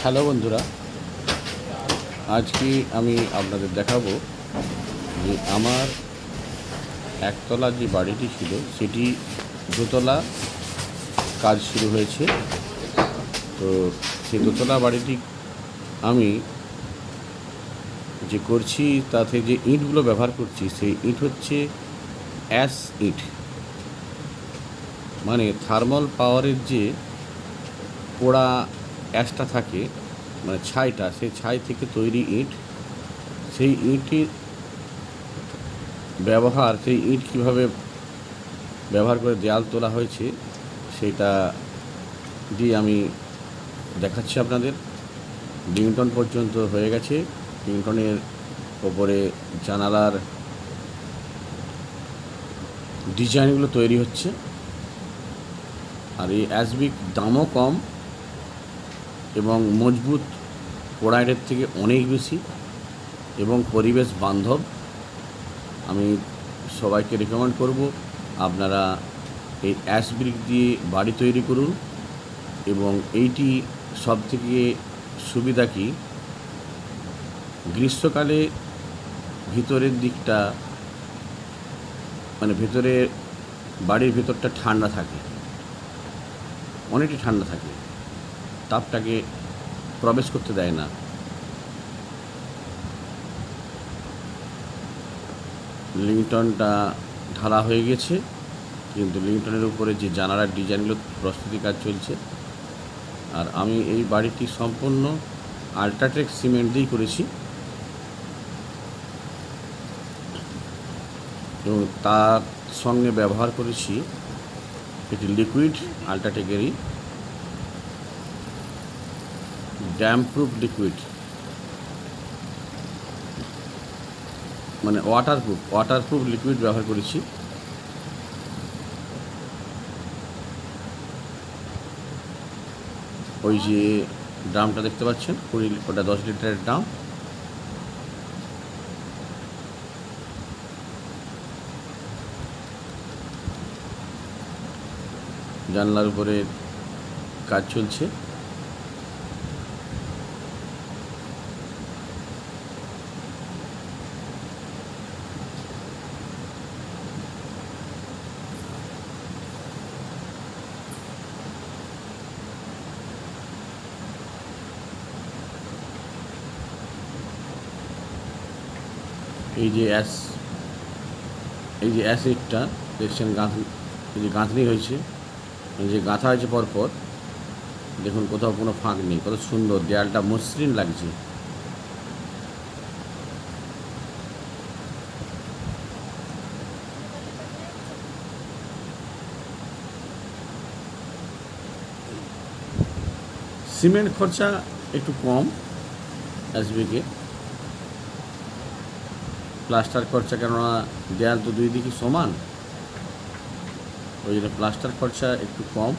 Hello বন্ধুরা, আজকে আমি আপনাদের দেখাবো যে আমার একতলা যে বাড়িটি ছিল সেটি দোতলা কাজ শুরু হয়েছে। তো সেই দোতলা বাড়িটি আমি যে করছি তাতে যে ইঁটগুলো ব্যবহার করছি সেই ইঁট হচ্ছে অ্যাশ ইঁট, মানে থার্মাল পাওয়ারের যে পোড়া অ্যাশটা থাকে, মানে ছাইটা, সেই ছাই থেকে তৈরি ইঁট। সেই ইঁটের সেই ইঁট কীভাবে ব্যবহার করে দেয়াল তোলা হয়েছে সেটা দিয়ে আমি দেখাচ্ছি আপনাদের। লিংটন পর্যন্ত হয়ে গেছে, লিংটনের ওপরে জানালার ডিজাইনগুলো তৈরি হচ্ছে। আর এই অ্যাসবিক দামও কম এবং মজবুত পোড়াইটের থেকে অনেক বেশি এবং পরিবেশ বান্ধব। আমি সবাইকে রেকমেন্ড করব আপনারা এই অ্যাসব্রিক দিয়ে বাড়ি তৈরি করুন। এবং এইটি সবথেকে সুবিধা কি, গ্রীষ্মকালে ভিতরের দিকটা, মানে ভেতরে বাড়ির ভেতরটা ঠান্ডা থাকে, অনেকটাই ঠান্ডা থাকে, তাপটাকে প্রবেশ করতে দেয় না। লিংটনটা ঢালা হয়ে গেছে, কিন্তু লিংটনের উপরে যে জানালার ডিজাইনগুলো প্রস্তুতি কাজ চলছে। আর আমি এই বাড়িটি সম্পূর্ণ আল্ট্রাটেক সিমেন্ট দিয়েই করেছি এবং তার সঙ্গে ব্যবহার করেছি এটি লিকুইড আল্ট্রাটেকেরই ড্যাম্পপ্রুফ লিকুইড, মানে ওয়াটারপ্রুফ লিকুইড ব্যবহার করেছি। ওই যে ড্রামটা দেখতে পাচ্ছেন, ওটা 10 লিটারের ড্রাম। জানলার উপরে কাজ চলছে। এই যে অ্যাসিডটা দেখছেন, এই যে গাঁথনি হয়েছে, এই যে গাঁথা হয়েছে পরপর, দেখুন কোথাও কোনো ফাঁক নেই, কত সুন্দর দেয়ালটা মসৃণ লাগছে। সিমেন্ট খরচা একটু কম অ্যাসবিকে, প্লাস্টার খরচা, কেননা দেয়াল তো দুই দিকে সমান, ওই জন্য প্লাস্টার খরচা একটু কম।